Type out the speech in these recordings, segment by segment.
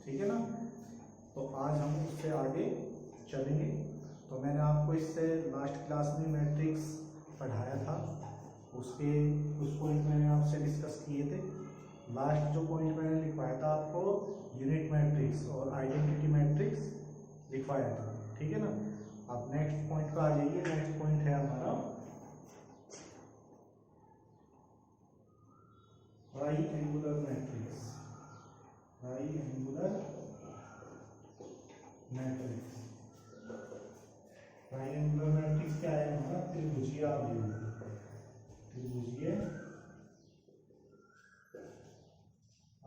ठीक है ना। तो आज हम उससे आगे चलेंगे। तो मैंने आपको इससे लास्ट क्लास में मैट्रिक्स पढ़ाया था, उसके कुछ पॉइंट मैंने आपसे डिस्कस किए थे। लास्ट जो पॉइंट मैंने लिखवाया था आपको यूनिट मैट्रिक्स और आइडेंटिटी मैट्रिक्स लिखवाया था, ठीक है ना। अब नेक्स्ट पॉइंट पे आ जाइए। नेक्स्ट पॉइंट है हमारा triangular matrix. Triangular matrix, triangular matrix क्या है हमारा? त्रिभुजीय आव्यूह, त्रिभुजीय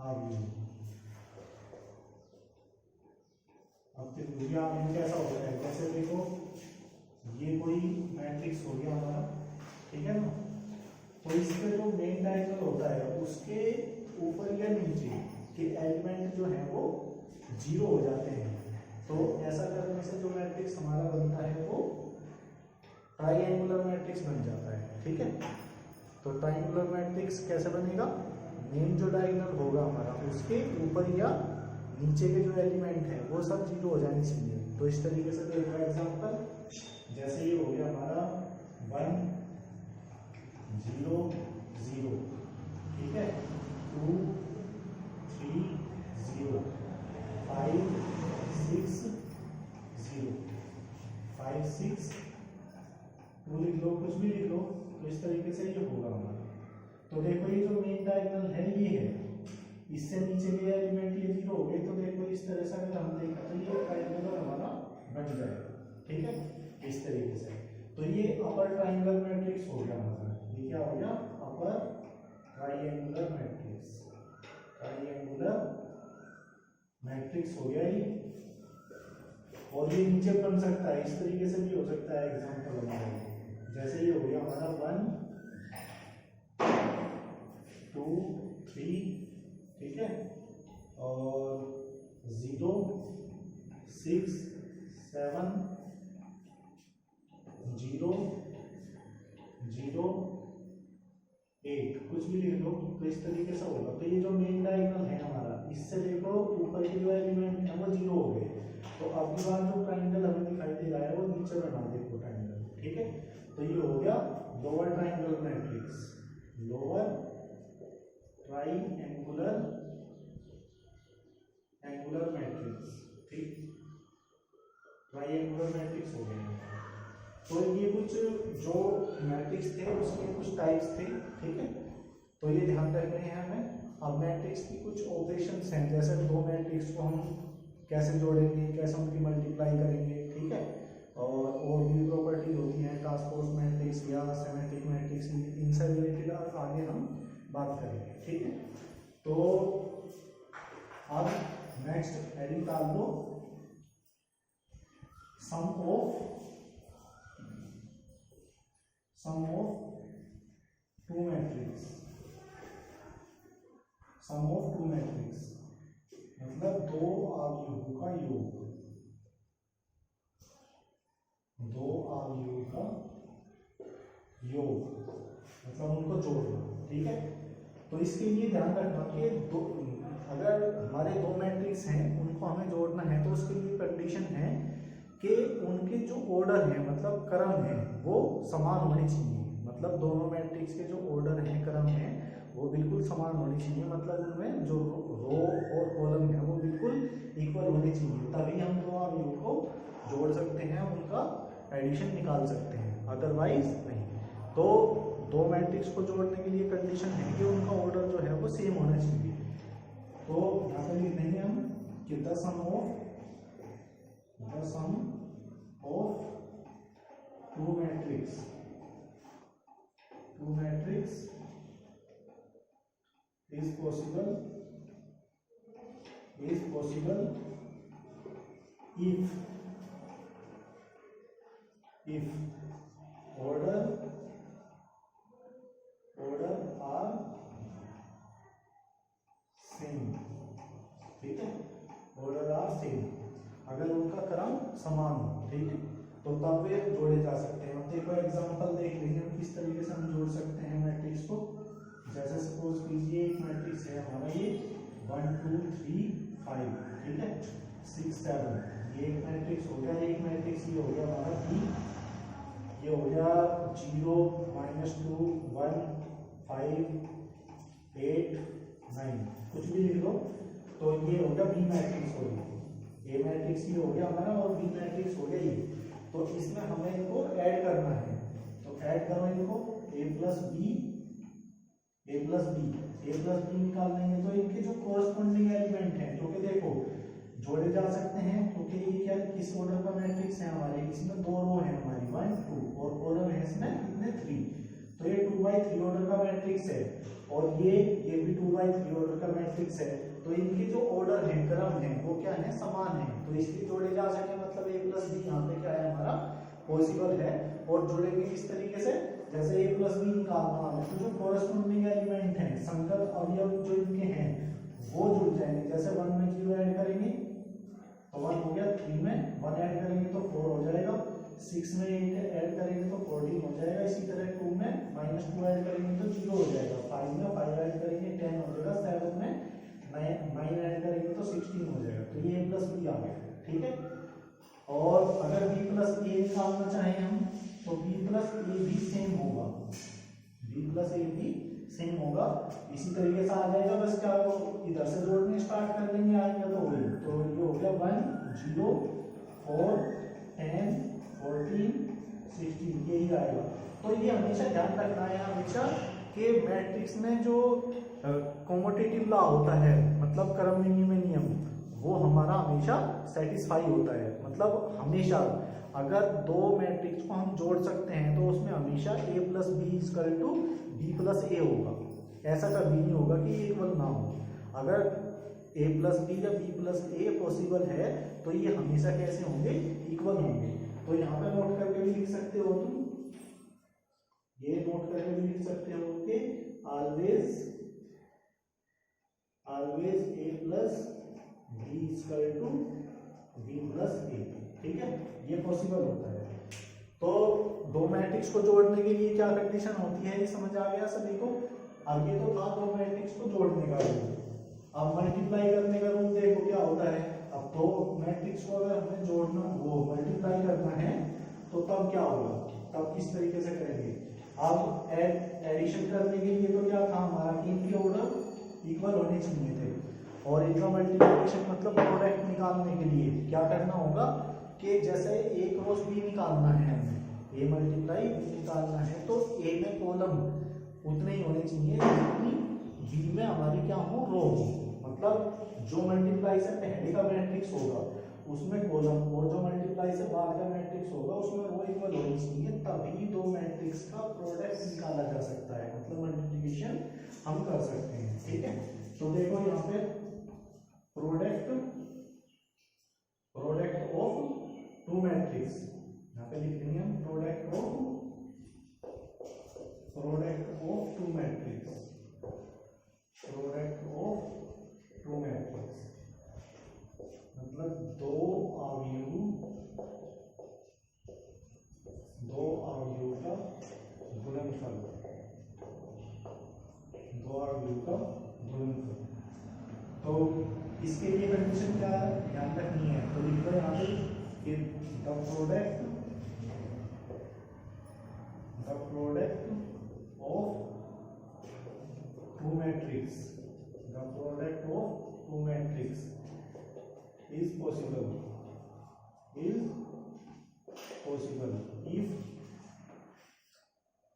आव्यूह। अब त्रिभुजीय आव्यूह कैसा होता है? जैसे देखो ये कोई मैट्रिक्स हो गया हमारा, ठीक है ना। तो इसका जो मेन डायगोनल होता है उसके ऊपर या नीचे के एलिमेंट जो है वो जीरो हो जाते हैं। तो ऐसा करने से जो मैट्रिक्स हमारा बनता है वो ट्राइएंगुलर मैट्रिक्स बन जाता है, ठीक है। तो ट्राइएंगुलर मैट्रिक्स कैसे बनेगा? मेन जो डायगोनल होगा हमारा उसके ऊपर या नीचे के जो एलिमेंट है वो सब जीरो हो जाने चाहिए। तो इस तरीके से देखो एग्जांपल, जैसे ये हो गया हमारा 1 0 0, ठीक है, 2 3 0, 5 6 0, 5 6 2 लिख लो, कुछ भी लिख लो। तो इस तरीके से ये होगा हमारा। तो देखो ये जो मेन डायगोनल है ये है, इससे नीचे के एलिमेंट ये जीरो हो गए। तो देखो इस तरह से अगर हम देखा तो ये ट्रायंगल हमारा बन जाएगा, ठीक है, इस तरीके से। तो ये अपर ट्रायंगल मैट्रिक्स हो गया हमारा। ये क्या हो गया? Upper triangular matrix, triangular matrix हो गया ये। और ये नीचे बन सकता है, इस तरीके से भी हो सकता है। एग्जांपल हमारा जैसे ये हो गया हमारा 1 2 3, ठीक है, और 0 6 7 0 0 8, कुछ भी लिख लो। तो इस तरीके से होगा। तो ये जो मेन डायगोनल है हमारा, इससे देखो ऊपर के जो एलिमेंट है वो जीरो हो गए। तो अब की बार जो ट्रायंगल हमें दिखाई दे रहा है वो नीचे बना देखो ट्रायंगल, ठीक है। तो ये हो गया lower triangle matrix, lower triangular angular matrix, ठीक, ट्रायंगुलर मैट्रिक्स हो गया। तो ये कुछ जो मैट्रिक्स थे उसके कुछ टाइप्स थे, ठीक है। तो ये ध्यान रखने हैं हमें। अब मैट्रिक्स की कुछ ऑपरेशंस हैं, जैसे दो मैट्रिक्स को हम कैसे जोड़ेंगे, कैसे उनकी मल्टीप्लाई करेंगे, ठीक है। और भी प्रॉपर्टीज होती हैं, ट्रांसपोज मैट्रिक्स या सिमेट्रिक मैट्रिक्स, इनसे रिलेटेड आगे हम बात करेंगे, ठीक है। तो अब नेक्स्ट हेडिंग डाल दो, sum of two matrix. Sum of two matrix मतलब दो आव्यूहों का योग, दो आव्यूहों का योग मतलब उनको जोड़ना, ठीक है। तो इसके लिए ध्यान रखना कि दो, अगर हमारे दो मैट्रिक्स हैं उनको हमें जोड़ना है तो उसके लिए कंडीशन है कि उनके जो ऑर्डर है मतलब क्रम है वो समान होने चाहिए। मतलब दोनों मैट्रिक्स के जो ऑर्डर हैं, क्रम है, वो बिल्कुल समान होने चाहिए। मतलब उनमें जो रो और कॉलम है वो बिल्कुल इक्वल होने चाहिए, तभी हम दो आव्यूहों को जोड़ सकते हैं, उनका एडिशन निकाल सकते हैं, अदरवाइज नहीं। तो दो मैट्रिक्स को जोड़ने के लिए कंडीशन है कि उनका ऑर्डर जो है वो सेम होना चाहिए। तो यहाँ पर लिख देंगे हम कि the sum of two matrix is possible if order are same, ठीक है, ऑर्डर आर सेम, अगर उनका क्रम समान हो, ठीक है, तो तब वे जोड़े जा सकते हैं। अब देखो एग्जांपल देख लेंगे हम किस तरीके से हम जोड़ सकते हैं मैट्रिक्स को। जैसे सपोज कीजिए एक मैट्रिक्स है हमारा ये 1 2 3 5, ठीक है, 6 7, ये एक मैट्रिक्स हो गया, एक मैट्रिक्स ये हो गया हमारा बी, ये हो गया 0 -2 1 5 8 9, कुछ भी लिख लो। तो ये हो गया बी मैट्रिक्स हो गया, ए मैट्रिक्स ये हो गया हमारा और बी मैट्रिक्स हो गया ये। तो इसमें हमें इनको ऐड करना है, तो ऐड करो इनको, a प्लस बी निकालना है। तो इनके जो कोरस्पॉन्डिंग एलिमेंट हैं, क्योंकि देखो जोड़े जा सकते हैं, क्योंकि ये क्या किस ऑर्डर का मैट्रिक्स है हमारे, इसमें 2 रो है हमारी 1 2 और कॉलम है इसमें कितने 3, तो ये 2/3 ऑर्डर का मैट्रिक्स है और ये भी 2/3 ऑर्डर का मैट्रिक्स है। तो इनके जो ऑर्डर है, क्रम है, वो क्या है, समान है, तो इसलिए जोड़े जा सके, मतलब a प्लस बी यहाँ पे क्या है हमारा पॉसिबल है। और जोड़ेंगे किस तरीके से, जैसे a प्लस बी निकालना है तो जो कोरस्पॉन्डिंग एलिमेंट है, संकर अवयव जो इनके हैं वो जुड़ जाएंगे। जैसे 1 में 0 ऐड करेंगे तो 1 हो गया, 3 में 1 ऐड करेंगे तो 4 हो जाएगा, 6 में 8 ऐड करेंगे तो 14 हो जाएगा, इसी तरह 2 में -2 ऐड करेंगे तो 0 हो जाएगा, 5 में 5 ऐड करेंगे 10 हो जाएगा, 7 में 9 ऐड करेंगे तो 16 हो जाएगा। तो ये a प्लस बी आ गया, ठीक है। और अगर b प्लस a निकालना चाहें हम, तो b प्लस a भी सेम होगा, b प्लस a भी सेम होगा, इसी तरीके से आ जाएगा। बस क्या इधर से जोड़ने स्टार्ट कर लेंगे, आएंगे तो वही, तो ये हो गया 1 0 4 10 14 16, यही आएगा। तो ये हमेशा ध्यान रखना है हमेशा कि मैट्रिक्स में जो कॉम्यूटेटिव लॉ होता है, मतलब क्रम विनिमय नियम, वो हमारा हमेशा सेटिस्फाई होता है। मतलब हमेशा अगर 2 मैट्रिक्स को हम जोड़ सकते हैं तो उसमें हमेशा a plus B equal to B plus A होगा, ऐसा कभी नहीं होगा कि इक्वल ना हो। अगर a प्लस बी या b प्लस ए पॉसिबल है तो ये हमेशा कैसे होंगे, इक्वल होंगे। तो यहाँ पे नोट करके भी लिख सकते हो तुम, ये नोट करके भी लिख सकते हो कि always a plus B equal to B plus A, ठीक है, ये पॉसिबल होता है। तो 2 मैट्रिक्स को जोड़ने के लिए क्या कंडीशन होती है, ये समझ आ गया सभी को। आगे तो था 2 मैट्रिक्स को जोड़ने का रूल, अब मल्टीप्लाई करने का रूल देखो क्या होता है। अब 2 मैट्रिक्स को अगर हमें जोड़ना, वो मल्टीप्लाई करना है, तो तब क्या होगा, तब किस तरीके से करेंगे। अब एडिशन करने के लिए तो क्या था हमारा, इनके ऑर्डर इक्वल होने चाहिए थे, और इनका मल्टीप्लिकेशन मतलब प्रोडक्ट निकालने के लिए क्या करना होगा कि जैसे a क्रॉस b निकालना है हमें, a मल्टीप्लाई b निकालना है, तो a में कॉलम उतने ही होने चाहिए जितनी b में हमारी क्या हो, रो हो। मतलब जो मल्टीप्लाई से पहले का मैट्रिक्स होगा उसमें कॉलम, और जो मल्टीप्लाई से बाद का मैट्रिक्स होगा उसमें रो इक्वल होनी चाहिए, तभी 2 मैट्रिक्स का प्रोडक्ट निकाला जा सकता है, मतलब मल्टीप्लिकेशन हम कर सकते हैं, ठीक है। तो देखो यहाँ पे प्रोडक्ट ऑफ 2 मैट्रिक्स, यहाँ पे लिख देंगे हम प्रोडक्ट ऑफ 2 मैट्रिक्स, मतलब 2 अवयव का गुणनफल, 2 अवयव का गुणनफल। तो इसके लिए कंडीशन क्या ध्यान रखनी है, तो लिख दो यहाँ पे कि the product of 2 matrix, is possible if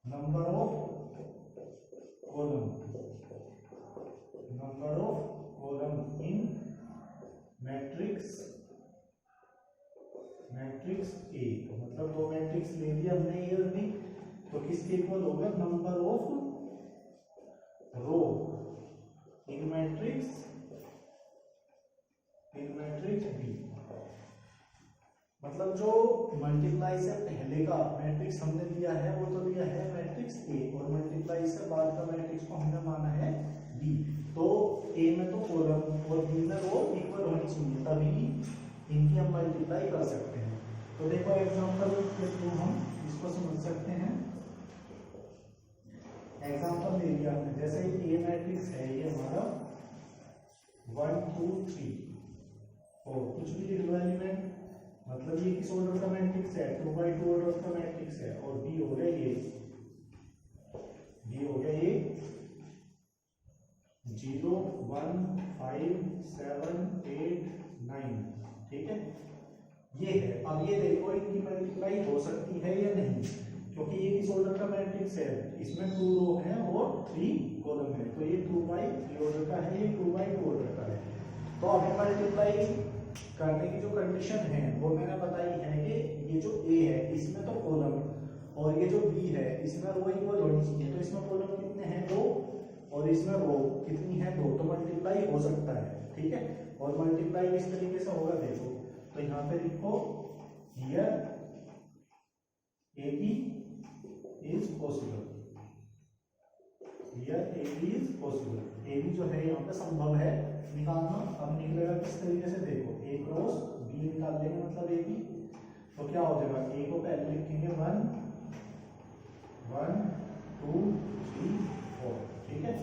number of column in matrix A, मतलब 2 मैट्रिक्स ले लिया हमने ये भी, तो किसके इक्वल होगा, number of row in matrix B। मतलब जो मल्टीप्लाई से पहले का मैट्रिक्स हमने लिया है वो तो लिया है मैट्रिक्स A, और मल्टीप्लाई से बाद का मैट्रिक्स को हमने माना है B। तो A में तो कॉलम और B में रो इक्वल होनी चाहिए, तभी इनकी हम मल्टीप्लाई कर सकते हैं। तो देखो एग्जांपल के थ्रू हम इसको समझ सकते हैं। एग्जांपल ले लिया हमने, जैसे A मैट्रिक्स है ये हमारा 1 2 3, और कुछ भी लिख लो एलिमेंट, मतलब ये किस ऑर्डर का मैट्रिक्स है, 2x2 ऑर्डर का मैट्रिक्स है। और बी हो गया ये, बी हो गया ये 0 1 5 7 8 9, ठीक है, ये है। अब ये देखो इनकी मल्टीप्लाई हो सकती है या नहीं, क्योंकि ये किस ऑर्डर का मैट्रिक्स है, इसमें 2 रो हैं और 3 कॉलम है, तो ये 2x3 ऑर्डर का है, ये 2x2 ऑर्डर का है। तो अभी मल्टीप्लाई करने की जो कंडीशन है वो मैंने बताई है कि ये जो ए है इसमें तो कॉलम, और ये जो बी है इसमें रो इक्वल होनी चाहिए, तो इसमें कॉलम कितने हैं 2 और इसमें रो कितनी है 2, तो मल्टीप्लाई हो सकता है, ठीक है। और मल्टीप्लाई किस तरीके से होगा देखो, तो यहाँ पे लिखो here A B is possible, here A B is possible, A B जो है यहाँ पे संभव है निकालना। अब निकलेगा किस तरीके से देखो, ए क्रॉस बी निकाल लेंगे मतलब ए बी, तो क्या हो जाएगा, ए को पहले लिखेंगे 1 1 2 3 4, ठीक है,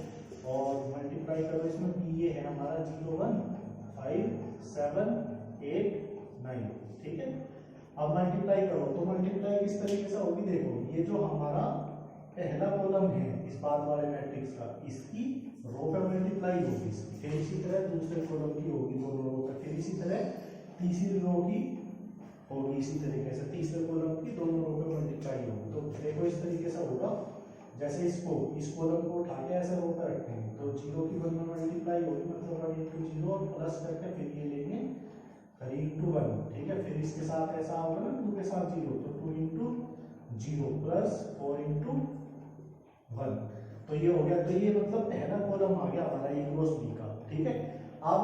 और मल्टीप्लाई करो इसमें बी ये है हमारा 0 1 5 7 8 9, ठीक है। अब मल्टीप्लाई करो, तो मल्टीप्लाई किस तरीके से होगी देखो, ये जो हमारा पहला कॉलम है इस बाद वाले मैट्रिक्स का, इसकी रो पे मल्टीप्लाई होगी, फिर इसी तरह दूसरे कॉलम की होगी दोनों रो पे, फिर इसी तरह तीसरी रो की होगी, इसी तरीके से तीसरे कॉलम की दोनों रो पे मल्टीप्लाई होगी। तो देखो इस तरीके से होगा, जैसे इसको इस कॉलम को उठा के ऐसे रो पे रखेंगे तो 0 की 1 में मल्टीप्लाई होगी, मतलब 1 into 0 और प्लस करके फिर ये लेंगे 3 into 1, ठीक है, फिर इसके साथ ऐसा होगा ना 2 के साथ 0, तो 2 into 0 प्लस 4 into 1, तो ये हो गया। तो ये मतलब पहला कॉलम आ गया हमारा ए क्रॉस बी का, ठीक है। अब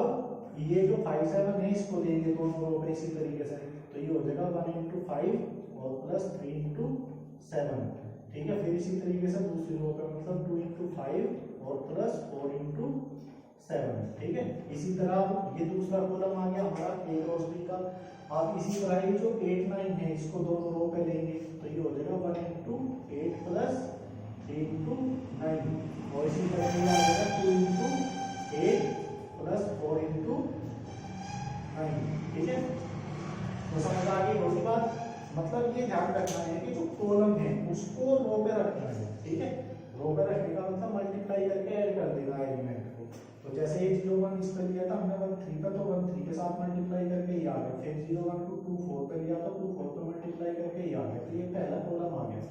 ये जो 5 7 है इसको लेंगे दोनों रो पे इसी तरीके से, तो ये हो जाएगा 1 into 5 और प्लस 3 into 7, ठीक है, फिर इसी तरीके से दूसरी रो पे मतलब 2 into 5 और प्लस 4 into 7, ठीक है। इसी तरह ये दूसरा कॉलम आ गया हमारा ए क्रॉस बी का। आप इसी तरह ये जो 8 9 है इसको दोनों रो पे लेंगे, तो ये हो जाएगा 1 into 8 प्लस 3 into 9, और इसी तरह ये आ जाएगा 2 into 8 प्लस 4 into 9, ठीक है। तो समझ आ गई होगी बात, मतलब ये ध्यान रखना है कि जो कॉलम है उसको रो पे रखना है, ठीक है। रो पे रखने का मतलब मल्टीप्लाई करके ऐड कर देना एलिमेंट को, तो जैसे ये 0 1 इस पे लिया था हमने 1 3 पे, तो 1 3 के साथ मल्टीप्लाई करके ये आ गया, फिर 0 1 को 2 4 पे लिया तो 2 4 पे मल्टीप्लाई करके ये आ गया, तो ये पहला कॉलम आ गया।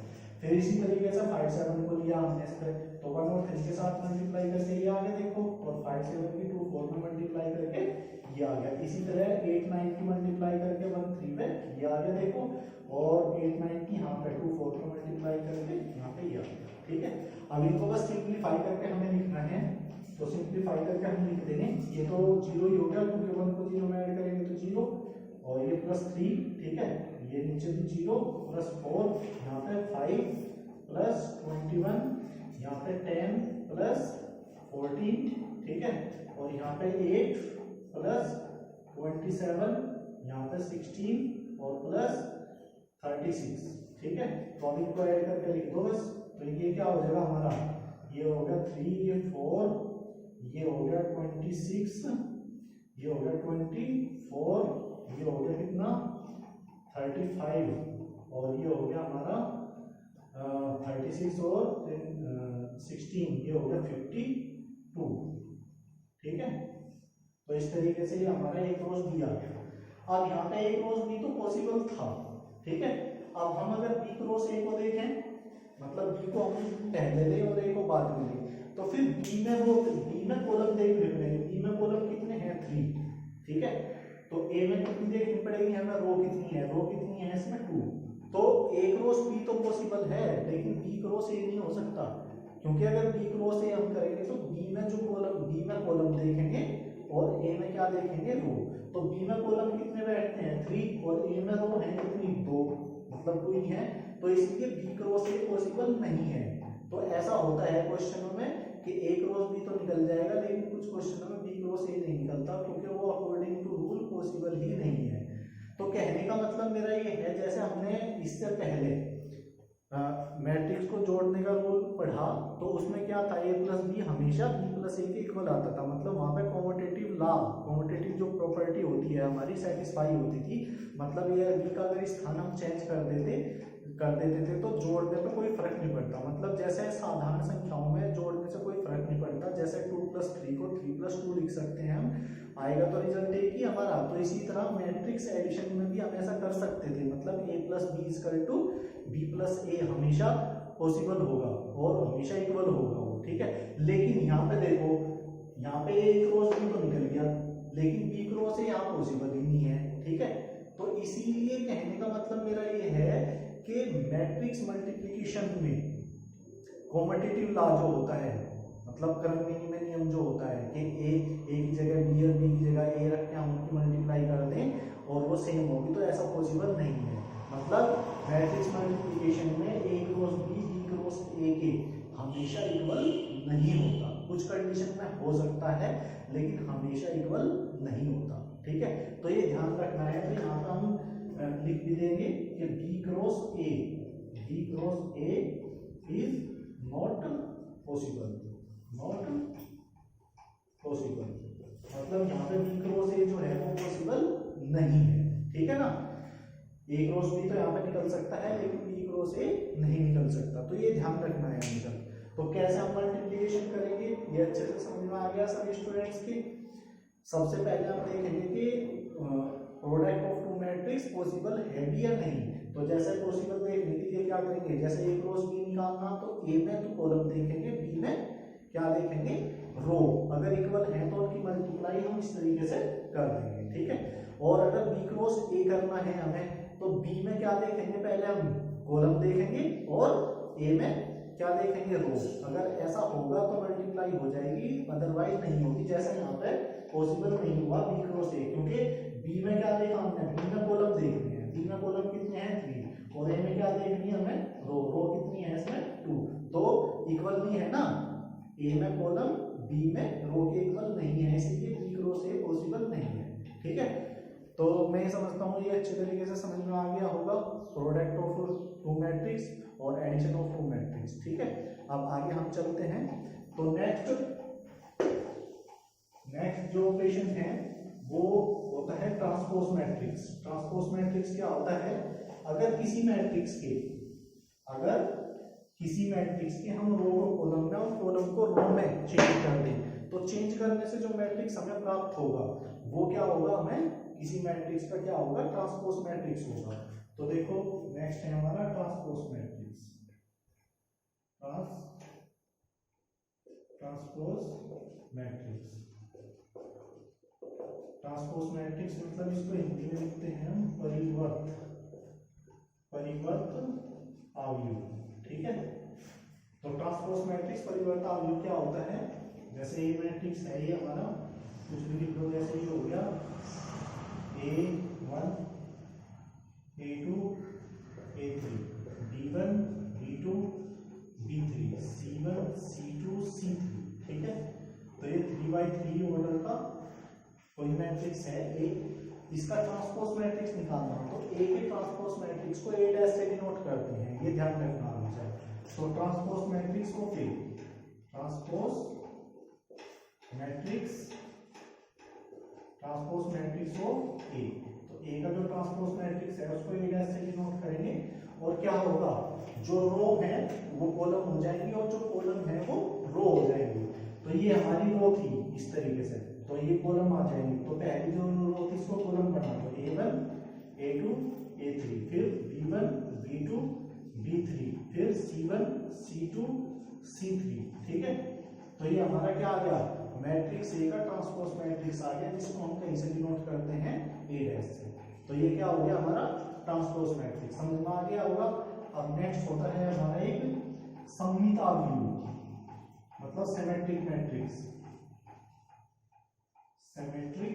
फिर इसी तरीके से 5 7 को लिया हमने इस पे, तो 1 और 3 के साथ मल्टीप्लाई करके ये आ गया देखो, और 5 7 की 2 4 में मल्टीप्लाई करके ये आ गया। इसी तरह 8 9 की मल्टीप्लाई करके 1 3 पे ये आ गया देखो, और 8 9 की यहाँ पे 2 4 पे मल्टीप्लाई करके यहाँ पे ये आ गया, ठीक है। अब इनको बस सिंप्लीफाई करके हमें लिखना है, तो सिंप्लीफाई करके हम लिख देंगे, ये तो 0 ही हो गया क्योंकि 1 को 0 में ऐड करेंगे तो 0, और ये प्लस 3, ठीक है, ये नीचे भी 0 प्लस 4, यहाँ पे 5 प्लस 21, यहाँ पे 10 प्लस 14, ठीक है, और यहाँ पे 8 प्लस 27, यहाँ पे 16 और प्लस 36, ठीक है। तो अब इनको ऐड करके लिख दो बस, तो ये क्या हो जाएगा हमारा, ये हो गया 3, ये 4, ये हो गया 26, ये हो गया 24, ये हो गया कितना 35, और ये हो गया हमारा 36 और 16, ये हो गया 52, ठीक है। तो इस तरीके से ये हमारा एक रोज बी आ गया। अब यहाँ पे एक रोज बी तो पॉसिबल था, ठीक है। अब हम अगर बी क्रॉस ए को देखें, मतलब बी को हम पहले लें और ए को बाद में लें, तो फिर बी में वो बी में कॉलम देख लेंगे, बी में कॉलम कितने हैं 3, ठीक है। तो ए में कितनी देखनी पड़ेगी हमें, रो कितनी है, रो कितनी है इसमें 2, तो ए क्रॉस बी तो पॉसिबल है, लेकिन बी क्रॉस ए नहीं हो सकता, क्योंकि अगर बी क्रॉस ए हम करेंगे तो बी में जो कॉलम, बी में कॉलम देखेंगे और ए में क्या देखेंगे, रो। तो बी में कॉलम कितने बैठते हैं 3, और ए में रो है कितनी 2, मतलब 2 ही है, तो इसलिए बी क्रॉस ए पॉसिबल नहीं है। तो ऐसा होता है क्वेश्चनों में कि ए क्रॉस बी तो निकल जाएगा, लेकिन कुछ क्वेश्चनों में बी क्रॉस ए नहीं निकलता, क्योंकि वो अकॉर्डिंग टू रूल पॉसिबल ही नहीं है। तो कहने का मतलब मेरा ये है, जैसे हमने इससे पहले मैट्रिक्स को जोड़ने का रूल पढ़ा तो उसमें क्या था, a प्लस बी हमेशा b प्लस ए के इक्वल आता था। मतलब वहाँ पे कॉम्यूटेटिव लॉ, कॉम्यूटेटिव जो प्रॉपर्टी होती है हमारी सेटिस्फाई होती थी। मतलब ये b का अगर स्थान हम चेंज कर देते थे तो जोड़ने में कोई फर्क नहीं पड़ता। मतलब जैसे साधारण संख्याओं में जोड़ने से कोई फर्क नहीं पड़ता, जैसे 2 प्लस 3 को 3 प्लस 2 लिख सकते हैं हम, आएगा तो रिजल्ट एक ही हमारा। तो इसी तरह मैट्रिक्स एडिशन में भी हम ऐसा कर सकते थे। मतलब a plus B equal to B plus A हमेशा पॉसिबल होगा और हमेशा इक्वल होगा वो, ठीक है। लेकिन यहाँ पे देखो, यहाँ पे a क्रॉस b तो निकल गया, लेकिन b क्रॉस ए यहाँ पॉसिबल ही नहीं है, ठीक है। तो इसीलिए कहने का मतलब मेरा ये है कि मैट्रिक्स मल्टीप्लिकेशन में कॉम्यूटेटिव लॉ जो होता है, मतलब क्रम में नियम जो होता है कि ए की जगह बी और बी की जगह ए रख के हम उनकी मल्टीप्लाई कर दें और वो सेम होगी, तो ऐसा पॉसिबल नहीं है। मतलब मैट्रिक्स मल्टीप्लिकेशन में a cross b cross a के हमेशा इक्वल नहीं होता। कुछ कंडीशन में हो सकता है लेकिन हमेशा इक्वल नहीं होता, ठीक है। तो ये ध्यान रखना है। तो यहाँ पर हम लिख भी देंगे कि b cross a is not possible, मतलब यहाँ पे b क्रॉस a जो है वो पॉसिबल नहीं है, ठीक है ना। a क्रॉस b तो यहाँ पे निकल सकता है लेकिन b क्रॉस a नहीं निकल सकता, तो ये ध्यान रखना है हमेशा। तो कैसे हम मल्टीप्लिकेशन करेंगे ये अच्छे से समझ में आ गया सभी स्टूडेंट्स की। सबसे पहले हम देखेंगे कि product of two matrix possible है भी या नहीं। तो जैसे पॉसिबल देखने के लिए क्या करेंगे, जैसे a क्रॉस b निकालना तो a में तो कॉलम देखेंगे, b में क्या देखेंगे, रो। अगर इक्वल है तो उनकी मल्टीप्लाई हम इस तरीके से कर देंगे, ठीक है। और अगर b क्रॉस a करना है हमें तो b में क्या देखेंगे, पहले हम कॉलम देखेंगे और a में क्या देखेंगे, रो। अगर ऐसा होगा तो मल्टीप्लाई हो जाएगी, अदरवाइज नहीं होगी। जैसे यहाँ पे पॉसिबल नहीं हुआ b क्रॉस a, क्योंकि b में क्या देखा हमने, b में कॉलम देखने हैं, b में कॉलम कितने हैं 3 और a में क्या देखनी है हमें, रो कितनी है इसमें 2, तो इक्वल नहीं है ना। a में कॉलम b में रो के इक्वल नहीं है, इसलिए b क्रॉस a पॉसिबल नहीं है, ठीक है। तो मैं समझता हूँ ये अच्छे तरीके से समझ में आ गया होगा, प्रोडक्ट ऑफ टू मैट्रिक्स और एडिशन ऑफ टू मैट्रिक्स, ठीक है। अब आगे हम चलते हैं। तो नेक्स्ट जो ऑपरेशन है वो होता है ट्रांसपोज मैट्रिक्स। ट्रांसपोज मैट्रिक्स क्या होता है, अगर किसी मैट्रिक्स के हम रो को कॉलम में और कॉलम को रो में चेंज कर दें तो चेंज करने से जो मैट्रिक्स हमें प्राप्त होगा वो क्या होगा, हमें किसी मैट्रिक्स का क्या होगा, ट्रांसपोज मैट्रिक्स होगा। तो देखो नेक्स्ट है हमारा ट्रांसपोज मैट्रिक्स। ट्रांसपोज मैट्रिक्स मतलब इसको हिंदी में लिखते हैं हम परिवर्त अवयव, ठीक है। तो ट्रांसपोज मैट्रिक्स परिवर्त अवयव क्या होता है, जैसे ये मैट्रिक्स है ये हमारा, कुछ भी लिख लो, जैसे ये हो गया A1 A2 A3 B1 B2 B3 C1 C2 C3, ठीक है। तो ये 3x3 ऑर्डर का कोई मैट्रिक्स है A। इसका ट्रांसपोज मैट्रिक्स निकालना हो तो A के ट्रांसपोज मैट्रिक्स को A' से डिनोट करते हैं, ये ध्यान रखना हमेशा। तो ट्रांसपोज मैट्रिक्स को फिर ट्रांसपोज मैट्रिक्स को A, तो A का जो ट्रांसपोज मैट्रिक्स है उसको A' से डिनोट करेंगे और क्या होगा, जो रो है वो कॉलम हो जाएंगी और जो कॉलम है वो रो हो जाएंगी। तो ये हमारी रो थी इस तरीके से, तो ये कॉलम आ जाएंगे। तो पहली जो रो थी इसको कॉलम बना दो, A1 A2 A3, फिर B1 B2 B3, फिर C1 C2 C3, ठीक है। तो ये हमारा क्या आ गया, मैट्रिक्स A का ट्रांसपोज मैट्रिक्स आ गया, जिसको हम कहीं से डिनोट करते हैं A' से। तो ये क्या हो गया हमारा ट्रांसपोज मैट्रिक्स, समझ में आ गया होगा। अब नेक्स्ट होता है हमारा एक सममित अवयव, मतलब सिमेट्रिक मैट्रिक्स। सिमेट्रिक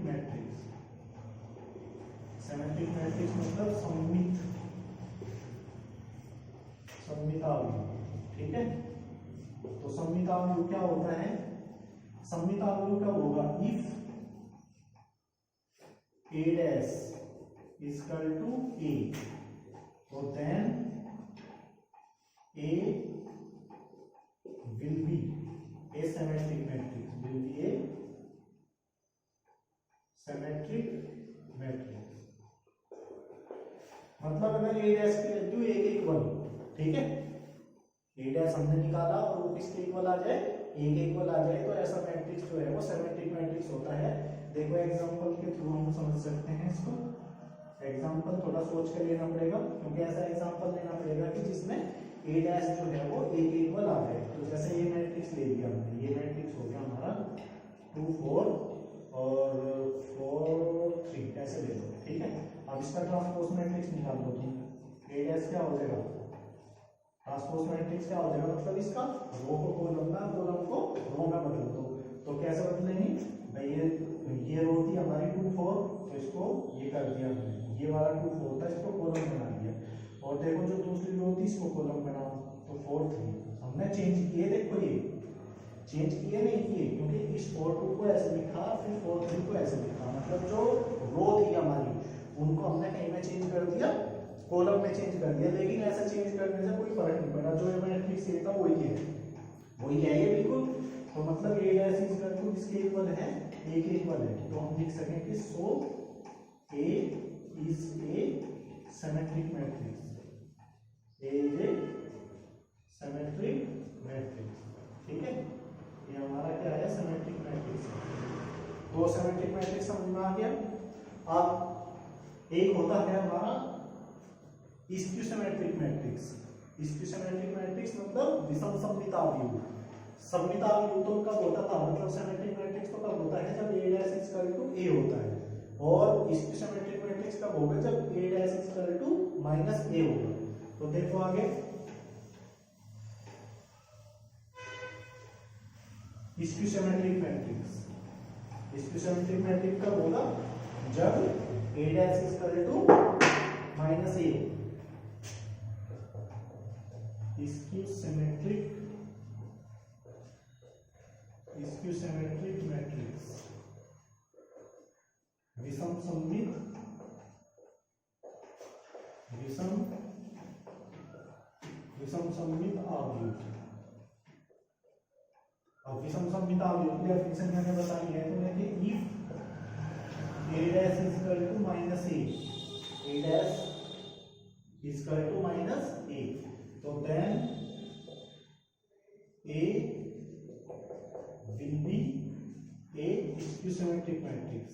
मैट्रिक्स मतलब सममित अवयव, ठीक है। तो सममित अवयव क्या होता है, सममित अवयव कब होगा, if A' equal to A तो then A will be a symmetric matrix, will be a symmetric matrix। मतलब अगर A डैश की वैल्यू A के इक्वल हो, ठीक है, A डैश हमने निकाला और वो किसके इक्वल आ जाए, A के इक्वल आ जाए, तो ऐसा मैट्रिक्स जो है वो सिमेट्रिक मैट्रिक्स होता है। देखो एग्जांपल के थ्रू हम समझ सकते हैं इसको। एग्जांपल थोड़ा सोच कर लेना पड़ेगा, क्योंकि ऐसा एग्जांपल लेना पड़ेगा कि जिसमें A डैश जो है वो A के इक्वल आ जाए। तो जैसे ये मैट्रिक्स ले लिया हमने, ये मैट्रिक्स हो गया हमारा 2 4 और 4 3, ऐसे ले लो, ठीक है। अब इसका ट्रांसपोज मैट्रिक्स निकाल दो तुम। A डैश क्या हो जाएगा, ट्रांसपोज मैट्रिक्स क्या हो जाएगा, मतलब इसका रो को कॉलम में, कॉलम को रो में बदल दो। तो कैसे बदलेंगे भाई, ये रो थी हमारी 2 4, तो इसको ये कर दिया हमने, ये वाला 2 4 था, इसको कॉलम बना दिया। और देखो जो दूसरी रो थी इसको कॉलम बनाओ, तो 4 3 हमने चेंज किए। देखो ये चेंज किए नहीं किए, क्योंकि इस 4 2 को ऐसे लिखा, फिर 4 3 को ऐसे लिखा, मतलब जो रो थी हमारी उनको हमने कहीं में चेंज कर दिया, कॉलम में चेंज कर दिया। लेकिन ऐसा चेंज करने से कोई फर्क नहीं पड़ा, जो मैट्रिक्स ए था वही है ये बिल्कुल। तो मतलब A dash is equal to किसके इक्वल है, ए के इक्वल है। तो हम लिख सकेंगे so A is a symmetric matrix, A is a symmetric matrix, ठीक है। ये हमारा क्या है, सिमेट्रिक मैट्रिक्स। तो सिमेट्रिक मैट्रिक्स समझ में आ गया। अब एक होता है हमारा skew symmetric matrix. Skew symmetric matrix मतलब विषम सममितावयुत। सममितावयुत तो कब होता था, मतलब सिमेट्रिक मैट्रिक्स तो कब होता है जब A dash is equal to A होता है, और स्क्यू सिमेट्रिक मैट्रिक्स कब होगा जब A dash is equal to minus A होगा। तो देखो आगे skew symmetric matrix, skew symmetric matrix कब होगा जब A dash is equal to minus A। Skew symmetric matrix विषम सममित अवयुत। अब विषम सममित अवयुत की डेफिनेशन मैंने बताई है तुमने कि if A dash is equal to minus A, A dash is equal to minus A, तो then A will be a skew symmetric matrix,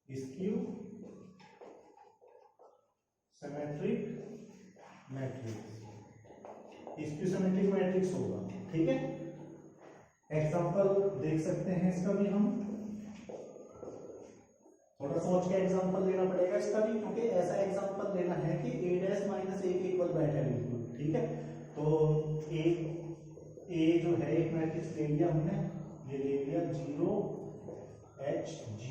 skew symmetric matrix, skew symmetric matrix होगा, ठीक है। एग्जांपल देख सकते हैं इसका भी, हम थोड़ा सोच के एग्जांपल लेना पड़ेगा इसका भी, क्योंकि ऐसा एग्जांपल लेना है कि A डैश माइनस A के इक्वल बैठे बिल्कुल, ठीक है। तो ए जो है एक मैट्रिक्स ले लिया हमने, ये ले लिया 0 H G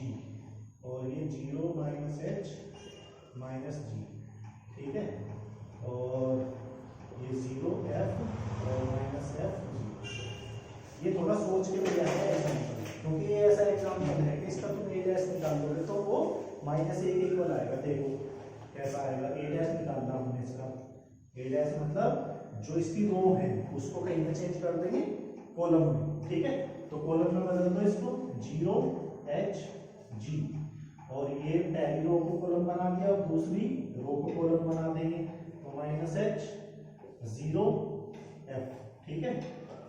और ये 0 माइनस H माइनस G, ठीक है, और ये 0 F और माइनस F G। ये थोड़ा सोच के लिया है एग्जांपल, क्योंकि ये ऐसा एग्जांपल है कि इसका तुम A डैश निकाल दोगे तो वो माइनस A के इक्वल आएगा। देखो कैसा आएगा, A डैश निकालना हमने इसका, A डैश मतलब जो इसकी रो है उसको कहीं में चेंज कर देंगे कॉलम में, ठीक है। तो कॉलम में बदल दो इसको 0 H G, और ये पहली रो को कॉलम बना दिया, और दूसरी रो को कॉलम बना देंगे, तो माइनस H 0 F, ठीक है।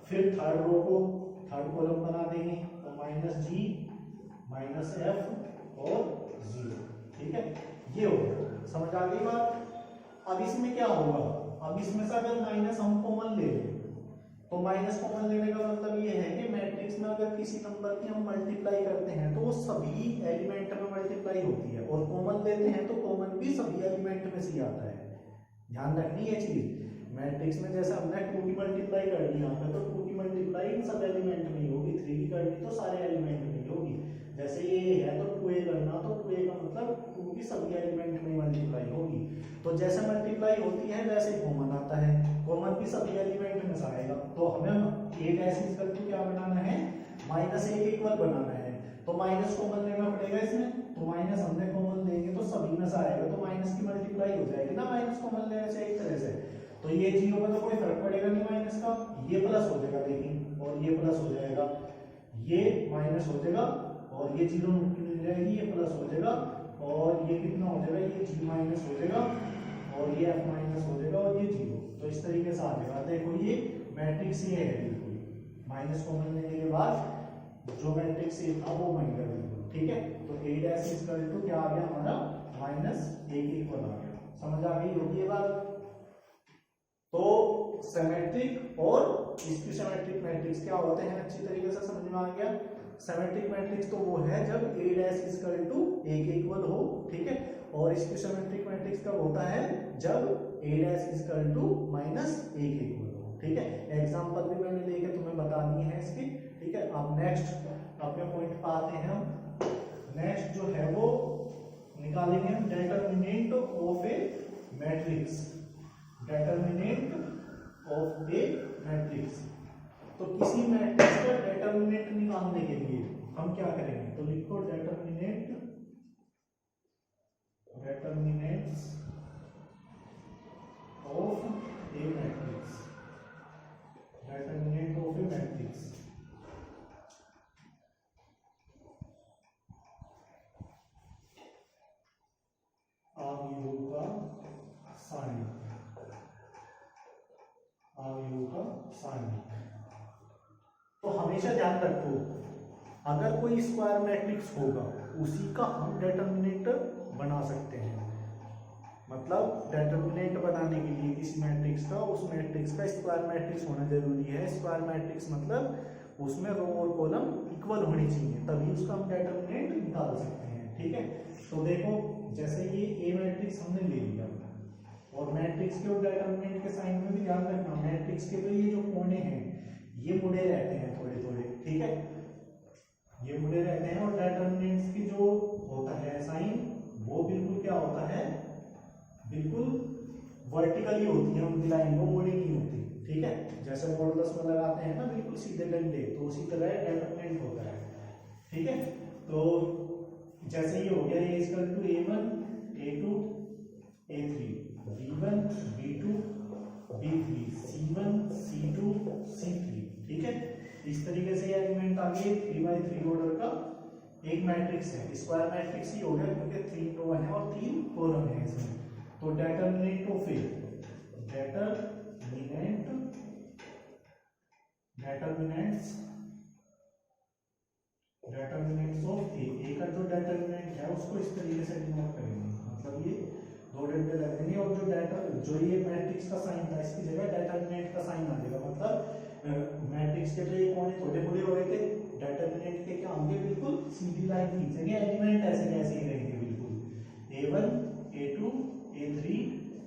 फिर थर्ड रो को थर्ड कॉलम बना देंगे, तो माइनस G माइनस F और 0, ठीक है। ये हो गया, समझ आ गई बात। अब इसमें क्या होगा, अब इसमें से अगर माइनस हम कॉमन ले लें, तो माइनस कॉमन लेने का मतलब ये है कि मैट्रिक्स में अगर किसी नंबर की हम मल्टीप्लाई करते हैं तो वो सभी एलिमेंट में मल्टीप्लाई होती है, और कॉमन लेते हैं तो कॉमन भी सभी एलिमेंट में से आता है। ध्यान रखनी है चीज, मैट्रिक्स में जैसे हमने 2 की मल्टीप्लाई करनी यहाँ पे, तो 2 की मल्टीप्लाई इन सब एलिमेंट में ही होगी, 3 की करनी तो सारे एलिमेंट में ही होगी। जैसे ये है तो 2a करना, तो 2a का मतलब 2 की सभी एलिमेंट में मल्टीप्लाई होगी। तो जैसे मल्टीप्लाई होती है वैसे कॉमन आता है, कॉमन भी सभी एलिमेंट में से आएगा। तो हमें A डैश इक्वल टू क्या बनाना है, माइनस A के इक्वल बनाना है। तो माइनस कॉमन लेना पड़ेगा इसमें, तो माइनस हमने कॉमन लेंगे तो सभी में से आएगा, तो माइनस की मल्टीप्लाई हो जाएगी ना माइनस कॉमन लेने से एक तरह से। तो ये जीरो में तो कोई फर्क पड़ेगा नहीं माइनस का, ये प्लस हो जाएगा लेकिन, और ये प्लस हो जाएगा, ये माइनस हो जाएगा और ये जीरो मिल जाएगी, ये प्लस हो जाएगा और ये कितना हो जाएगा, ये जी माइनस हो जाएगा और ये एफ माइनस हो जाएगा और ये जीरो। तो इस तरीके से आ जाएगा। देखो ये मैट्रिक्स ये है बिल्कुल, माइनस कॉमन लेने के बाद जो मैट्रिक्स ये था वो बन गया बिल्कुल, ठीक है। तो ए डैश इज इक्वल टू क्या आ गया हमारा, माइनस ए के इक्वल आ गया। समझ आ गई होगी ये बात। तो सिमेट्रिक और स्क्यू मैट्रिक्स क्या होते हैं, अच्छी तरीके से समझ में आ गया। सिमेट्रिक मैट्रिक्स तो वो है जब A dash is equal to ए के इक्वल हो, ठीक है। और स्क्यू मैट्रिक्स कब होता है, जब A dash is equal to minus A के इक्वल हो, ठीक है। एग्जांपल भी मैंने लेके तुम्हें बता दिए हैं इसकी, ठीक है। अब नेक्स्ट अपने पॉइंट पे आते हैं हम। नेक्स्ट जो है वो निकालेंगे हम determinant of A matrix, determinant of A matrix. तो किसी मैट्रिक्स का डिटरमिनेंट निकालने के लिए हम क्या करेंगे, तो लिखो determinant of A matrix, determinant of A matrix. तो हमेशा ध्यान रखो, अगर कोई स्क्वायर मैट्रिक्स होगा उसी का हम डिटरमिनेंट बना सकते हैं। मतलब डिटरमिनेंट बनाने के लिए किसी मैट्रिक्स का, उस मैट्रिक्स का स्क्वायर मैट्रिक्स होना जरूरी है। स्क्वायर मैट्रिक्स मतलब उसमें रो और कॉलम इक्वल होनी चाहिए, तभी उसका हम डिटरमिनेंट निकाल सकते हैं, ठीक है। तो देखो जैसे ये ए मैट्रिक्स हमने ले लिया, और मैट्रिक्स के और डिटरमिनेंट के साइन में भी ध्यान रखना, मैट्रिक्स के तो ये जो कोने हैं ये मुड़े रहते हैं थोड़े थोड़े, ठीक है, ये मुड़े रहते हैं। और डिटरमिनेंट्स की जो होता है साइन वो बिल्कुल क्या होता है, बिल्कुल वर्टिकली होती है, उनकी लाइन वो मुड़ी नहीं होती, ठीक है। जैसे मॉडुलस में लगाते हैं ना बिल्कुल सीधे डंडे, तो उसी तरह डिटरमिनेंट होता है, ठीक है। तो जैसे ये हो गया ए equal to a1 a2 a3 b1 b2 b3 c1 c2 c3, ठीक है। इस तरीके से ये एलिमेंट आ गए 3x3 ऑर्डर का एक मैट्रिक्स है। स्क्वायर मैट्रिक्स ही हो गया क्योंकि 3 रो है और 3 कॉलम है इसमें। तो determinant of A, determinants of A का जो डिटरमिनेंट है उसको इस तरीके से डिनोट करेंगे, मतलब ये दो डंडे लगेंगे और जो ये मैट्रिक्स का साइन था इसकी जगह डिटरमिनेंट का साइन आ जाएगा। मतलब मैट्रिक्स के जो ये कोने थोड़े बड़े हो रहे थे, डिटरमिनेंट के क्या होंगे, बिल्कुल सीधी लाइन खींचेंगे, एलिमेंट ऐसे कैसे ही रहेंगे बिल्कुल, a1 a2 a3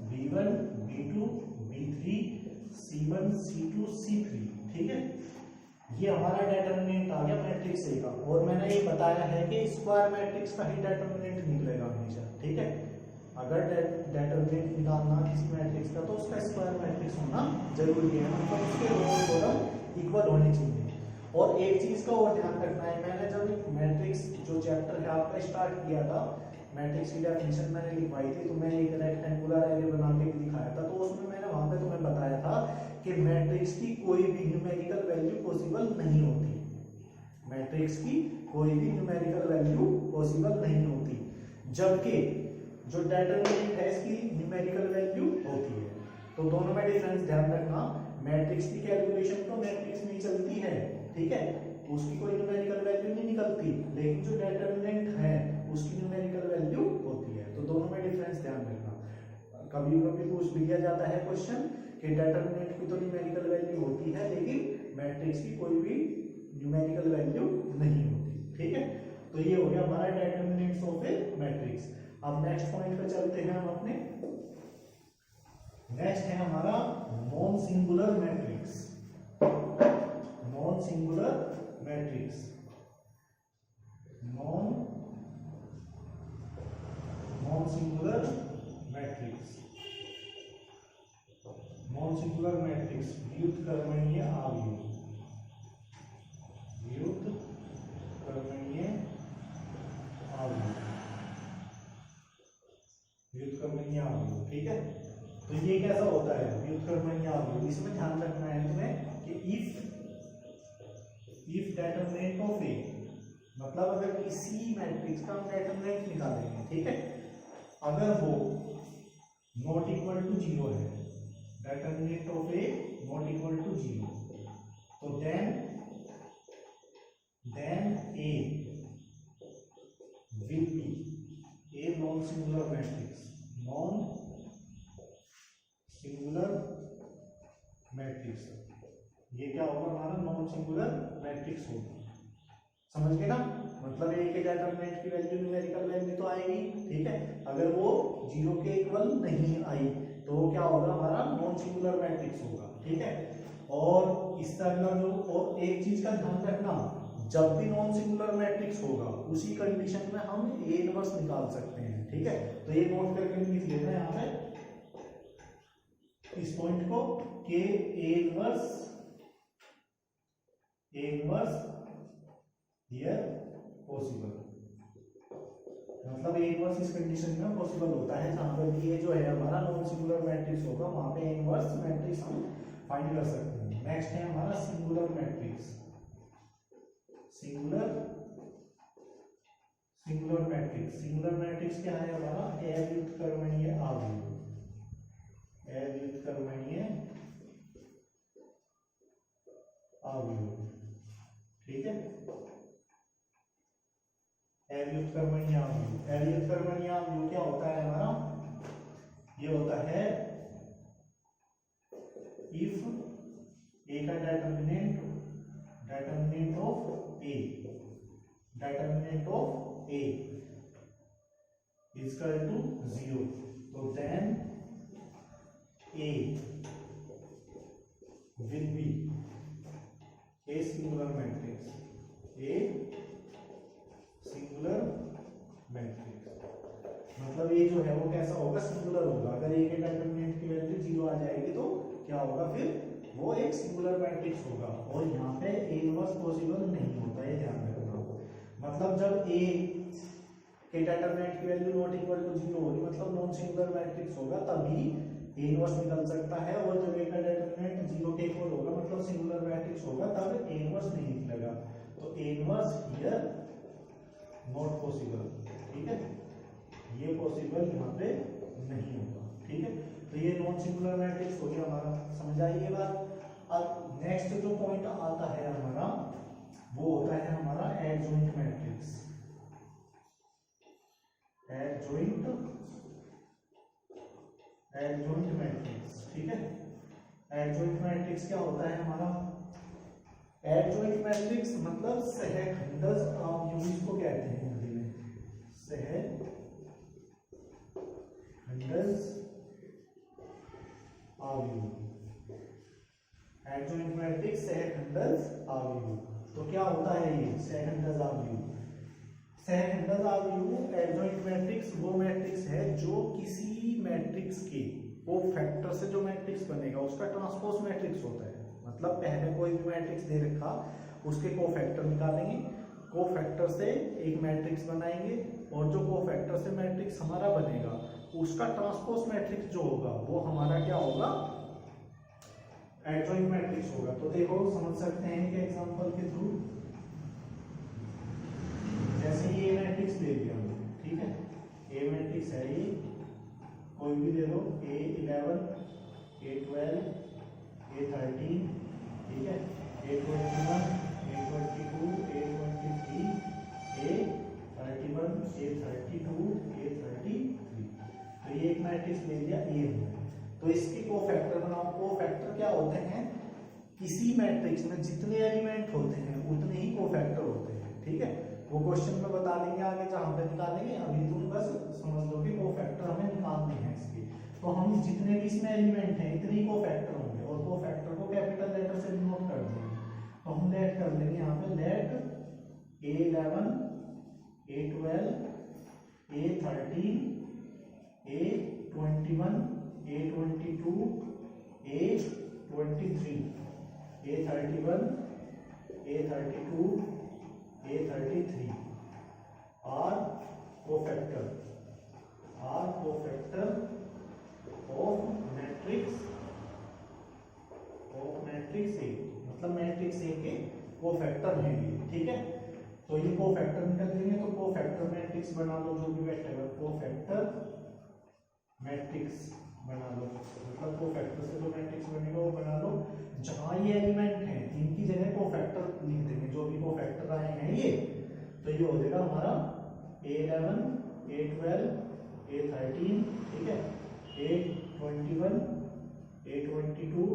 b1 b2 b3 c1 c2 c3, ठीक है। ये हमारा डिटरमिनेंट आ गया मैट्रिक्स ए का। और मैंने ये बताया है कि स्क्वायर मैट्रिक्स का ही डिटरमिनेंट निकलेगा हमेशा, ठीक है। अगर डिटरमिनेंट निकालना किसी मैट्रिक्स का तो उसका स्क्वायर मैट्रिक्स होना जरूरी है, मतलब उसके रो और कॉलम इक्वल होने चाहिए। और एक चीज का और ध्यान रखना है, मैंने जब मैट्रिक्स जो चैप्टर है आपका स्टार्ट किया था, मैट्रिक्स की डेफिनेशन मैंने लिखवाई थी, तो मैंने एक रेक्टेंगुलर एरे बना के भी दिखाया था। तो उसमें मैंने वहां पे तुम्हें बताया था कि मैट्रिक्स की कोई भी न्यूमेरिकल वैल्यू पॉसिबल नहीं होती, मैट्रिक्स की कोई भी न्यूमेरिकल वैल्यू पॉसिबल नहीं होती, जबकि जो डिटरमिनेंट है इसकी न्यूमेरिकल वैल्यू होती है। तो दोनों में डिफरेंस ध्यान रखना, मैट्रिक्स की कैलकुलेशन तो मैट्रिक्स में चलती है, ठीक है, उसकी कोई न्यूमेरिकल वैल्यू नहीं निकलती, लेकिन जो डिटरमिनेंट है उसकी न्यूमेरिकल वैल्यू होती है। तो दोनों में डिफरेंस ध्यान रखना। कभी कभी पूछ भी लिया जाता है क्वेश्चन कि डिटरमिनेंट की तो न्यूमेरिकल वैल्यू होती है लेकिन मैट्रिक्स की कोई भी न्यूमेरिकल वैल्यू नहीं होती, ठीक है। तो ये हो गया हमारा डिटरमिनेंट्स ऑफ ए मैट्रिक्स। अब नेक्स्ट पॉइंट पे चलते हैं हम अपने। नेक्स्ट है हमारा non singular matrix, non singular matrix, non singular matrix, non singular matrix व्युत्क्रमणीय आव्यूह, व्युत्क्रमणीय ठीक है। तो ये कैसा होता है व्युत्क्रमणीय अवयव। इसमें ध्यान रखना है तुम्हें कि इफ डेटर्मिनेंट ऑफ ए, मतलब अगर किसी मैट्रिक्स का हम डेटर्मिनेंट निकालेंगे, ठीक है, अगर वो नॉट इक्वल टू 0 है, determinant of A not equal to 0, तो then A will be a non singular matrix, non singular matrix. ये क्या होगा हमारा नॉन सिंगुलर मैट्रिक्स होगा, समझ गए ना। मतलब ए के डेटर्मिनेंट की वैल्यू न्यूमेरिकल वैल्यू तो आएगी, ठीक है, अगर वो 0 के इक्वल नहीं आई तो वो क्या होगा हमारा नॉन सिंगुलर मैट्रिक्स होगा, ठीक है। और इस तरह जो, और एक चीज का ध्यान रखना, जब भी नॉन सिंगुलर मैट्रिक्स होगा उसी कंडीशन में हम ए इनवर्स निकाल सकते हैं, ठीक है। तो ये नोट करके लिख लेना यहाँ पे इस पॉइंट को कि ए इनवर्स हियर पॉसिबल, मतलब ए इनवर्स इस कंडीशन में पॉसिबल होता है जहां पर ये जो है हमारा नॉन सिंगुलर मैट्रिक्स होगा, वहां पे ए इनवर्स मैट्रिक्स हम फाइंड कर सकते हैं। नेक्स्ट है हमारा सिंगुलर मैट्रिक्स। सिंगुलर मैट्रिक्स क्या है हमारा अव्युत्क्रमणीय अवयव, ठीक है। अव्युत्क्रमणीय अवयव क्या होता है हमारा, ये होता है इफ ए का determinant of A is equal to 0, तो then A will be a singular matrix. मतलब ये जो है वो कैसा होगा, सिंगुलर होगा। अगर ए के डेटर्मिनेंट की वैल्यू 0 आ जाएगी तो क्या होगा, फिर वो एक सिंगुलर मैट्रिक्स होगा। और यहाँ पे ए इनवर्स पॉसिबल नहीं होता है, ध्यान रखना। मतलब जब ए के डेटर्मिनेंट की वैल्यू नॉट इक्वल टू 0 होगी, मतलब नॉन सिंगुलर मैट्रिक्स होगा, तभी ए इनवर्स निकल सकता है। और जब ए का डेटर्मिनेंट 0 के इक्वल होगा, मतलब सिंगुलर मैट्रिक्स होगा, तब ए इनवर्स नहीं निकलेगा। तो A inverse here not possible, ठीक है, ये पॉसिबल यहाँ पे नहीं होगा, ठीक है। तो ये नॉन सिंगुलर मैट्रिक्स हो गया हमारा, समझ आई ये बात। अब नेक्स्ट जो पॉइंट आता है हमारा, वो होता है हमारा एडजॉइंट मैट्रिक्स। एडजॉइंट मैट्रिक्स, ठीक है। एडजॉइंट मैट्रिक्स क्या होता है हमारा, एडजॉइंट मैट्रिक्स मतलब सहखंडज अवयव इसको कहते हैं हिंदी में, सहखंडज अवयव। एडजॉइंट मैट्रिक्स सहखंडज अवयव। तो क्या होता है ये सहखंडज अवयव? सहखंडज अवयव एडजॉइंट मैट्रिक्स वो मैट्रिक्स है जो किसी मैट्रिक्स के कोफैक्टर से जो मैट्रिक्स बनेगा उसका ट्रांसपोज मैट्रिक्स होता है। मतलब पहले कोई भी मैट्रिक्स दे रखा, उसके कोफैक्टर निकालेंगे, कोफैक्टर से एक मैट्रिक्स बनाएंगे, और जो कोफैक्टर से मैट्रिक्स हमारा बनेगा उसका ट्रांसपोज मैट्रिक्स जो होगा वो हमारा क्या होगा, एडजॉइंट मैट्रिक्स होगा। तो देखो समझ सकते हैं कि एग्जांपल के थ्रू, जैसे ये मैट्रिक्स दे दिया, ठीक है, ए मैट्रिक्स है ये, कोई भी दे दो, A11, A12, A13, ठीक है, A21, A22, A23, A31, A32, A33। तो ये एक मैट्रिक्स ले लिया ए हमने। तो इसके कोफैक्टर बनाओ। कोफैक्टर क्या होते हैं, किसी मैट्रिक्स में जितने एलिमेंट होते हैं उतने ही कोफैक्टर होते हैं, ठीक है। वो क्वेश्चन में बता देंगे आगे जहां पे निकालेंगे, अभी तुम बस समझ लो कि कोफैक्टर हमें निकालने हैं इसके। तो हम जितने भी इसमें एलिमेंट हैं इतने ही कोफैक्टर होंगे, और कोफैक्टर को कैपिटल लेटर से डिनोट कर देंगे। तो हम लेट कर देंगे यहाँ पे, late A11, A12, A13, A21, A22, A23, A31, A32, A33 are cofactor cofactor हैं ये, ठीक है। तो ये कोफैक्टर निकल देंगे, तो कोफैक्टर मैट्रिक्स बना लो, जो भी वेक्टर है कोफैक्टर मैट्रिक्स बना लो, मतलब कोफैक्टर से जो मैट्रिक्स बनेगा वो बना लो। जहां ये एलिमेंट हैं इनकी जगह कोफैक्टर लिख देंगे, जो भी कोफैक्टर आए हैं ये, तो ये हो जाएगा हमारा A11 A12 A13, ठीक है, A21 A22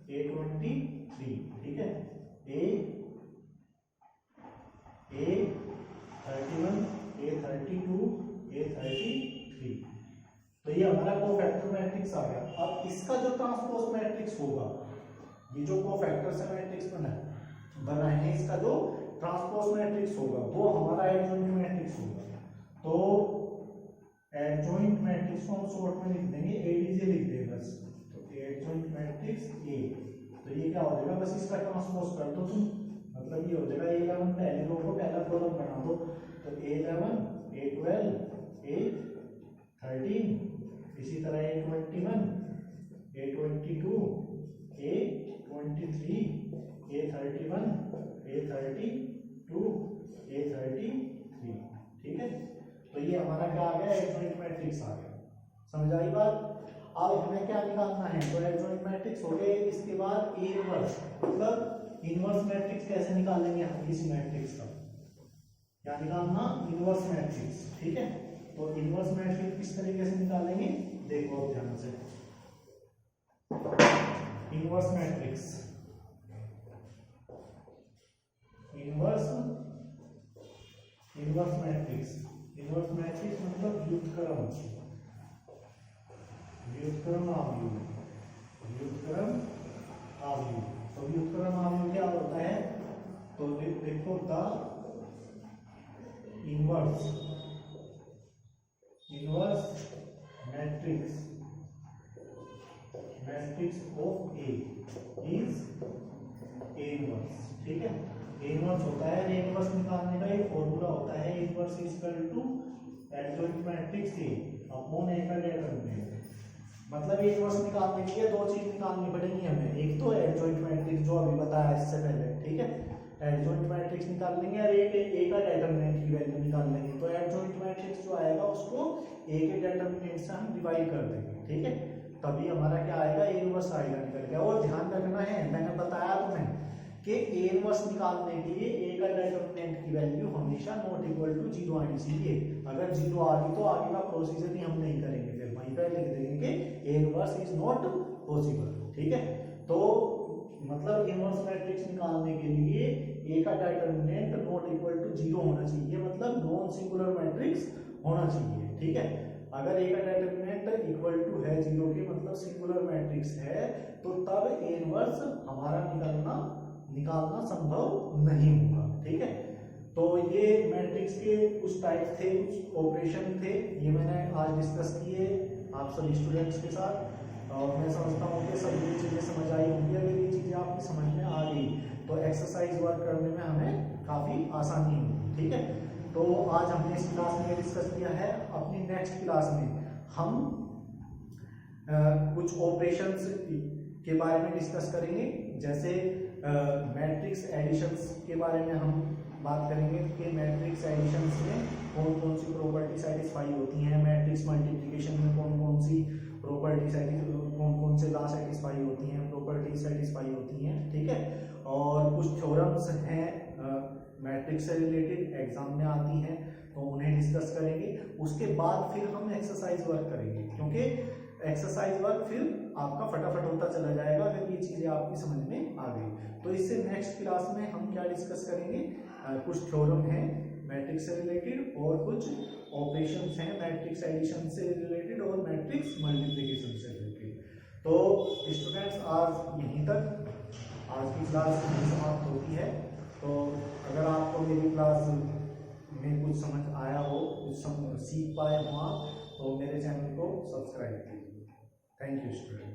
A23, ठीक है, A31 A32 A33। तो ये हमारा कोफैक्टर मैट्रिक्स आ गया। अब इसका जो ट्रांसपोज मैट्रिक्स होगा, ये जो कोफैक्टर से मैट्रिक्स बना है, इसका जो ट्रांसपोज मैट्रिक्स होगा वो हमारा एडजॉइंट मैट्रिक्स होगा। तो एडजॉइंट मैट्रिक्स को हम शॉर्ट में लिख देंगे एडीजे लिख देंगे बस। तो एडजॉइंट मैट्रिक्स ए, तो ये क्या हो जाएगा, बस इसका ट्रांसपोज कर दो तुम, मतलब ये हो जाएगा A11 पहले रो को पहला कॉलम बना दो, तो A11 A12 A13, इसी तरह A21 A22 A23 A31 A32 A33, ठीक है। तो ये हमारा क्या आ गया, एडजॉइंट मैट्रिक्स आ गया। समझ आई बात। अब हमें क्या निकालना है, तो एडजॉइंट मैट्रिक्स हो गए, इसके बाद ए इनवर्स, मतलब इनवर्स मैट्रिक्स कैसे निकालेंगे हम किसी मैट्रिक्स का, क्या निकालना, इनवर्स मैट्रिक्स, ठीक है। तो इनवर्स मैट्रिक्स किस तरीके से निकालेंगे, देखो अब ध्यान से। इनवर्स मैट्रिक्स, इनवर्स मैट्रिक्स मतलब व्युत्क्रम आव्यूह, तो व्युत्क्रम आव्यूह क्या होता है, तो देखो the inverse matrix of A is A inverse, ठीक है। ए इनवर्स होता है, ए इनवर्स निकालने का एक फॉर्मूला होता है, A inverse is equal to adjoint matrix A upon A का डेटर्मिनेंट। मतलब ए इनवर्स निकालने के लिए दो चीज निकालनी पड़ेगी हमें, एक तो एडजॉइंट मैट्रिक्स जो अभी बताया इससे पहले, ठीक है, एडजॉइंट मैट्रिक्स निकाल लेंगे और ए का डेटर्मिनेंट की वैल्यू निकाल लेंगे। तो एडजॉइंट मैट्रिक्स जो आएगा उसको ए के डेटर्मिनेंट से हम डिवाइड कर देंगे, ठीक है, तभी हमारा क्या आएगा, ए इनवर्स आएगा निकल के। और ध्यान रखना है, मैंने बताया तुम्हें कि ए इनवर्स निकालने के लिए ए का डेटर्मिनेंट की वैल्यू हमेशा नॉट इक्वल टू 0 आनी चाहिए। अगर 0 आ गई तो आगे का प्रोसीजर ही हम नहीं करेंगे, फिर वहीं पर लिख देंगे कि ए इनवर्स इज नॉट पॉसिबल, ठीक है। तो मतलब इनवर्स मैट्रिक्स निकालने के लिए ए का डेटर्मिनेंट नॉट इक्वल टू 0 होना चाहिए, मतलब नॉन सिंगुलर मैट्रिक्स होना चाहिए, ठीक है। अगर ए का डेटर्मिनेंट इक्वल टू है 0 के, मतलब सिंगुलर मैट्रिक्स है, तो तब ए इनवर्स हमारा निकालना संभव नहीं होगा, ठीक है। तो ये मैट्रिक्स के कुछ टाइप थे, कुछ ऑपरेशन थे, ये मैंने आज डिस्कस किए आप सभी स्टूडेंट्स के साथ, और मैं समझता हूँ कि सभी चीज़ें समझ आई होंगी। अगर ये चीज़ें आपकी समझ में आ गई तो एक्सरसाइज वर्क करने में हमें काफ़ी आसानी होगी, ठीक है। तो आज हमने इस क्लास में डिस्कस किया है। अपनी नेक्स्ट क्लास में हम कुछ ऑपरेशंस के बारे में डिस्कस करेंगे, जैसे मैट्रिक्स एडिशंस के बारे में हम बात करेंगे कि मैट्रिक्स एडिशंस में कौन कौन सी प्रॉपर्टी सेटिस्फाई होती हैं, मैट्रिक्स मल्टीप्लिकेशन में कौन कौन सी प्रॉपर्टी कौन कौन से लॉ सेटिस्फाई होती हैं, प्रॉपर्टी सेटिस्फाई होती हैं, ठीक है। और कुछ थ्योरम्स हैं मैट्रिक्स से रिलेटेड, एग्जाम में आती हैं, तो उन्हें डिस्कस करेंगे। उसके बाद फिर हम एक्सरसाइज वर्क करेंगे, क्योंकि एक्सरसाइज वर्क फिर आपका फटाफट होता चला जाएगा अगर ये चीज़ें आपकी समझ में आ गई। तो इससे नेक्स्ट क्लास में हम क्या डिस्कस करेंगे, कुछ थ्योरम है मैट्रिक्स से रिलेटेड और कुछ ऑपरेशंस हैं मैट्रिक्स एडिशन से रिलेटेड और मैट्रिक्स मल्टीप्लिकेशन से रिलेटेड। तो स्टूडेंट्स आज यहीं तक आज की क्लास समाप्त होती है। तो अगर आपको मेरी क्लास में कुछ समझ आया हो, कुछ सीख पाए हो आप, तो मेरे चैनल को सब्सक्राइब कीजिए। Thank you student.